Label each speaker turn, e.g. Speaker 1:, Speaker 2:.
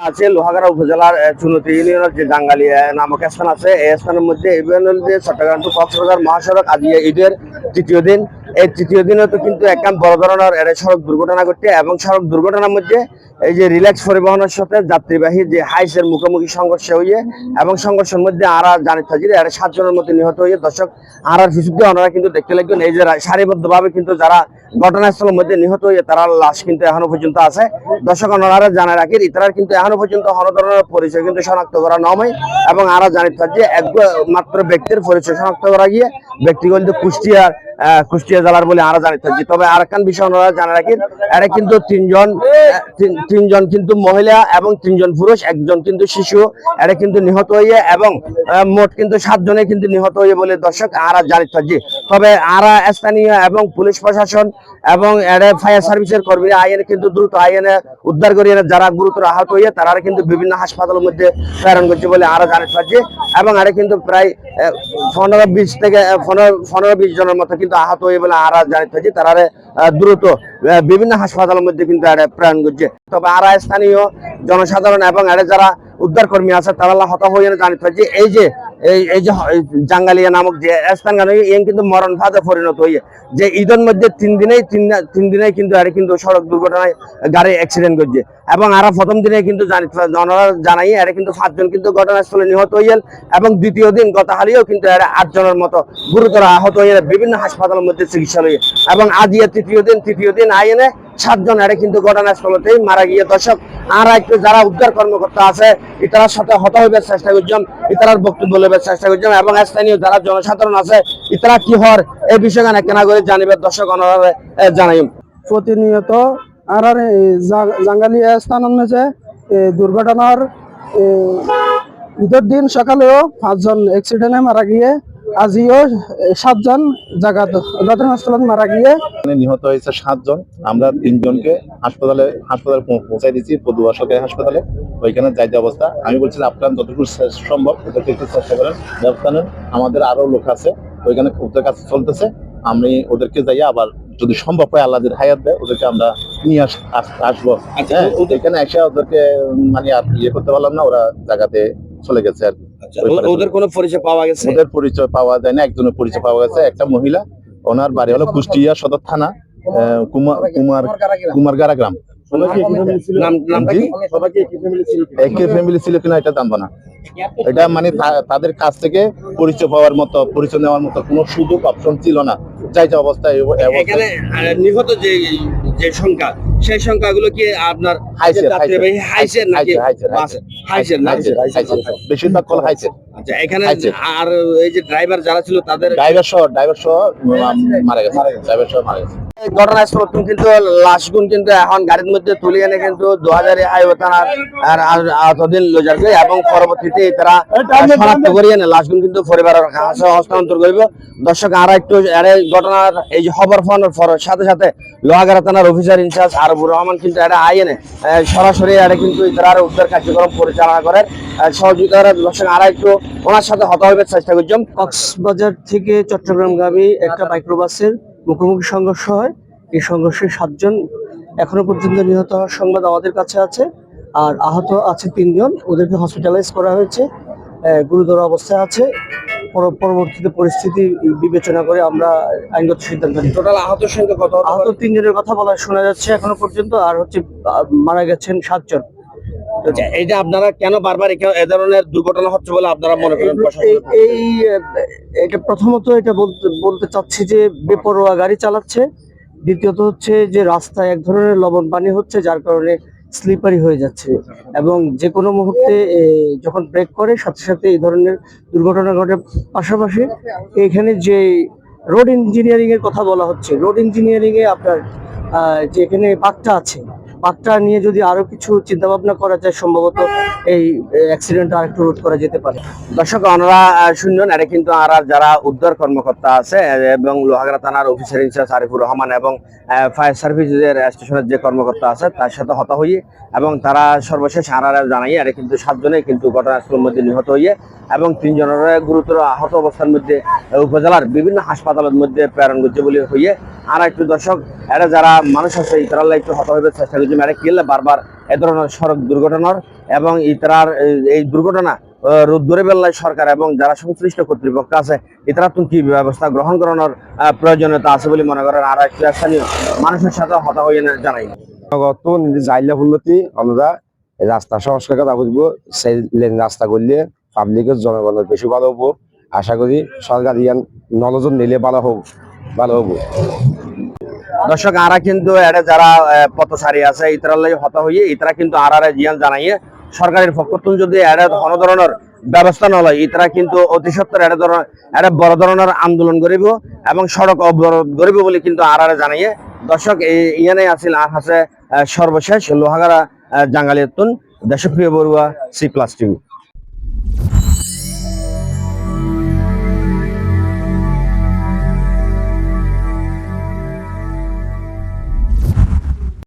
Speaker 1: আছে লোহাগাড়া উপজেলার চুনতি ইউনিয়নের যে জাঙ্গালিয়া নামক স্থান আছে, এই স্থানের মধ্যে যে চট্টগ্রাম টু কক্সবাজার মহাসড়ক আজ ঈদের তৃতীয় দিন। এই তৃতীয় দিনে তো কিন্তু একদম বড় ধরনের সড়ক দুর্ঘটনা ঘটছে, এবং সড়ক দুর্ঘটনার মধ্যে এই যে রিল্যাক্স পরিবহনের সাথে যাত্রীবাহী যে হাইসের মুখোমুখি সংঘর্ষ হয়ে, এবং সংঘর্ষের মধ্যে আরা জানিত হাজির 7 জনের মতো নিহত হয়ে। দর্শক আরার বিশুদ্ধে ওনারা কিন্তু দেখতে লাগবেন এই যে সারিবদ্ধভাবে কিন্তু যারা ঘটনাস্থলের মধ্যে নিহত হয়ে তারা লাশ কিন্তু এখনো পর্যন্ত আছে। দর্শক ওনারা জানা রাখি ইতারার কিন্তু এখনো পর্যন্ত কোনো ধরনের পরিচয় কিন্তু শনাক্ত করা নয়, এবং আরা জানিত যে একমাত্র ব্যক্তির পরিচয় শনাক্ত করা গিয়ে ব্যক্তিগত কুষ্টিয়া জেলার বলে আরা জানিত থাকি। তবে আর একখান বিষয় ওনারা জানা রাখি এরা কিন্তু তিনজন কিন্তু মহিলা এবং 3 জন পুরুষ, 1 জন কিন্তু শিশু এরা কিন্তু নিহত হয়ে, এবং মোট কিন্তু 7 জনে কিন্তু নিহত হয়ে বলে দর্শক আরা জানিত থাকি। তবে আরা স্থানীয় এবং পুলিশ প্রশাসন এবং ফায়ার সার্ভিসের কর্মীরা আইনে কিন্তু দ্রুত আইনে উদ্ধার করিয়ে যারা গুরুতর আহত হয়ে তারা কিন্তু বিভিন্ন হাসপাতালের মধ্যে প্রেরণ করছে বলে আরা জানিত পারছি। এবং এরা কিন্তু প্রায় 15-20 জনের মতো কিন্তু আহত হয়ে বলে আরা জানিত পারছি। তারা দ্রুত বিভিন্ন হাসপাতালের মধ্যে কিন্তু প্রেরণ করছে। তবে আরা স্থানীয় জনসাধারণ এবং যারা উদ্ধার কর্মী আছে তারা হতাশ হয়ে জানিত পারছি এই যে জাঙ্গালিয়া নামক যে স্থান কিন্তু মরণ ফাঁদে পরিণত হয়ে যে ঈদের মধ্যে 3 দিনেই কিন্তু সড়ক দুর্ঘটনায় গাড়ি অ্যাক্সিডেন্ট করছে। এবং আরা প্রথম দিনে কিন্তু জানাই এরা কিন্তু 5 জন কিন্তু ঘটনাস্থলে নিহত হইল, এবং দ্বিতীয় দিন গতকালও কিন্তু 8 জনের মতো গুরুতর আহত হয়ে বিভিন্ন হাসপাতালের মধ্যে চিকিৎসা লইয়ে, এবং আজ তৃতীয় দিন আইনে 7 জন কিন্তু ঘটনাস্থলতেই মারা গিয়ে। দর্শক আরা একটু যারা উদ্ধার কর্মকর্তা আছে ইতারার সাথে হত হইবার চেষ্টা করছেন, ইতারার বক্তব্য লইবার চেষ্টা করছেন, এবং স্থানীয় যারা জনসাধারণ আছে ইতারা কি হর এই বিষয়ে কেনা করে জানিবার দর্শক ওনারা জানাই।
Speaker 2: প্রতিনিয়ত আর জাঙ্গালিয়া স্থান অনুযায়ী দুর্ঘটনার ঈদের দিন সকালেও 5 জন অ্যাক্সিডেন্টে মারা গিয়ে, আজিও 7 জন ঘটনাস্থলত মারা গিয়ে
Speaker 3: নিহত হয়েছে 7 জন। আমরা 3 জনকে হাসপাতালে পৌঁছাই দিচ্ছি, পদুয়া সরকারি হাসপাতালে। ওইখানে যাইতে অবস্থা আমি বলছিলাম আপনার যতটুকু সম্ভব ওদেরকে একটু চেষ্টা করেন, ব্যবস্থা নেন। আমাদের আরো লোক আছে ওইখানে, ওদের কাছে চলতেছে। আমি ওদেরকে যাই আবার যদি সম্ভব হয় আল্লাহদের হায়াত দেয় ওদেরকে আমরা নিয়ে আসবো। এখানে এসে ওদেরকে মানে আর করতে পারলাম না, ওরা জায়গাতে চলে গেছে আর কি।
Speaker 1: ওদের কোনো পরিচয় পাওয়া গেছে?
Speaker 3: ওদের পরিচয় পাওয়া যায় না। একজনের পরিচয় পাওয়া গেছে, একটা মহিলা, ওনার বাড়ি হলো কুষ্টিয়া সদর থানা কুমারগাড়া গ্রাম। একই ফ্যামিলি ছিল কিনা এটা জানবো না। এটা মানে তাদের কাছ থেকে পরিচয় পাওয়ার মতো, পরিচয় নেওয়ার মতো কোনো সুযোগ অপশন ছিল না। যাইতে অবস্থায়
Speaker 1: এখানে নিহত যে সংখ্যা, সেই সংখ্যাগুলো কি আপনার
Speaker 3: বেশিরভাগ কল হাইসের?
Speaker 1: আচ্ছা, এখানে আর এই যে ড্রাইভার যারা ছিল তাদের
Speaker 3: ড্রাইভার সহ মারা গেছে।
Speaker 1: ঘটনাস্থল কিন্তু লাশগুন কিন্তু এখন গাড়ির মধ্যে তুলে এনে কিন্তু 2000 হাইওয়ে থানার আওতাধীন লয়ে যাবে, এবং পরবর্তীতে তারা শনাক্ত করিয়ে লাশগুন কিন্তু পরিবারের কাছে হস্তান্তর করবে। দর্শক আরা একটু ঘটনার এই যে খবর পাওয়ার সাথে সাথে লোহাগাড়া থানার অফিসার ইনচার্জ আরবুর রহমান কিন্তু আইনে সরাসরি কিন্তু তারা উদ্ধার কার্যক্রম পরিচালনা করেন সহযোগিতার। দর্শক আরা একটু ওনার সাথে হতা হইবার চেষ্টা করছেন।
Speaker 2: কক্সবাজার থেকে চট্টগ্রামগামী একটা মাইক্রোবাসের মুখোমুখি সংঘর্ষ হয়। এই সংঘর্ষে 7 জন এখনো পর্যন্ত নিহত হওয়ার সংবাদ আমাদের কাছে আছে, আর আহত আছে 3 জন। ওদেরকে হসপিটালাইজ করা হয়েছে, গুরুতর অবস্থায় আছে। পরবর্তীতে পরিস্থিতি বিবেচনা করে আমরা আইনগত সিদ্ধান্ত নিই।
Speaker 1: টোটাল আহত সংখ্যা কত?
Speaker 2: আহত 3 জনের কথা বলা শোনা যাচ্ছে এখনো পর্যন্ত, আর মারা গেছেন 7 জন।
Speaker 1: এইটা আপনারা কেন বারবার এ ধরনের দুর্ঘটনা হচ্ছে বলে আপনারা মনে করেন?
Speaker 2: এটা প্রথমত এটা বলতে চাচ্ছি যে বেপরোয়া গাড়ি চালাচ্ছে, দ্বিতীয়ত হচ্ছে যে রাস্তায় এক ধরনের লবণ পানি হচ্ছে যার কারণে স্লিপারি হয়ে যাচ্ছে, এবং যে কোনো মুহূর্তে যখন ব্রেক করে সাথে সাথে এই ধরনের দুর্ঘটনা ঘটে। পাশাপাশি এখানে যে রোড ইঞ্জিনিয়ারিং এর কথা বলা হচ্ছে, রোড ইঞ্জিনিয়ারিং এ আপনার যে এখানে বাগটা আছে, বাগটা নিয়ে যদি আরো কিছু চিন্তা ভাবনা করা যায় সম্ভবত এই অ্যাক্সিডেন্ট আর একটু রোধ করা যেতে পারে।
Speaker 1: দর্শক ওনারা শুনলেন, এটা কিন্তু আর যারা উদ্ধার কর্মকর্তা আছে এবং লোহাগাড়া থানার অফিসার ইনচার্জ আরিফুর রহমান এবং ফায়ার সার্ভিসের স্টেশনের যে কর্মকর্তা আছে তার সাথে হতা হইয়ে, এবং তারা সর্বশেষ আরারা জানাই এটা কিন্তু 7 জনে কিন্তু ঘটনাস্থলের মধ্যে নিহত হইয়ে, এবং 3 জনের গুরুতর আহত অবস্থার মধ্যে উপজেলার বিভিন্ন হাসপাতালের মধ্যে প্রেরণ করছে বলে হইয়ে। আর একটু দর্শক এরা যারা মানুষ আছে তারা একটু হতা হইবার চেষ্টা করছে। যে মেরে কিলে বারবার এ ধরনের সড়ক দুর্ঘটনার এবং ইতরার এই দুর্ঘটনা রোধ করে বেলায় সরকার এবং যারা সংশ্লিষ্ট কর্তৃপক্ষ আছে ইতরা তুমি কি ব্যবস্থা গ্রহণ করানোর প্রয়োজনীয়তা আছে বলে মনে করেন। আর একটু স্থানীয় মানুষের সাথে হতা হয়ে জানাই
Speaker 4: গত যাইলে উন্নতি আমরা রাস্তা সংস্কার কথা বুঝবো, সেই লেন রাস্তা করলে পাবলিকের জনগণের বেশি ভালো হবো। আশা করি সরকার ইয়ান নজর নিলে ভালো হবো।
Speaker 1: দর্শক আরা কিন্তু এটা যারা পথচারী আছে ইতরালাই হতা হয়ে ইতরা কিন্তু আরারে জিয়ান জানাইয়ে সরকারের পক্ষ থেকে যদি এটা কোনো ধরনের ব্যবস্থা নলয় ইতরা কিন্তু অতি সত্তর এটা বড় ধরনের আন্দোলন করিব এবং সড়ক অবরোধ করিব বলে কিন্তু আরারে জানাইয়ে। দর্শক ইয়ানে আছিল আর আছে সর্বশেষ লোহাগাড়া জাঙ্গালিয়তুন দেশপ্রিয় বড়ুয়া C+ টিভি।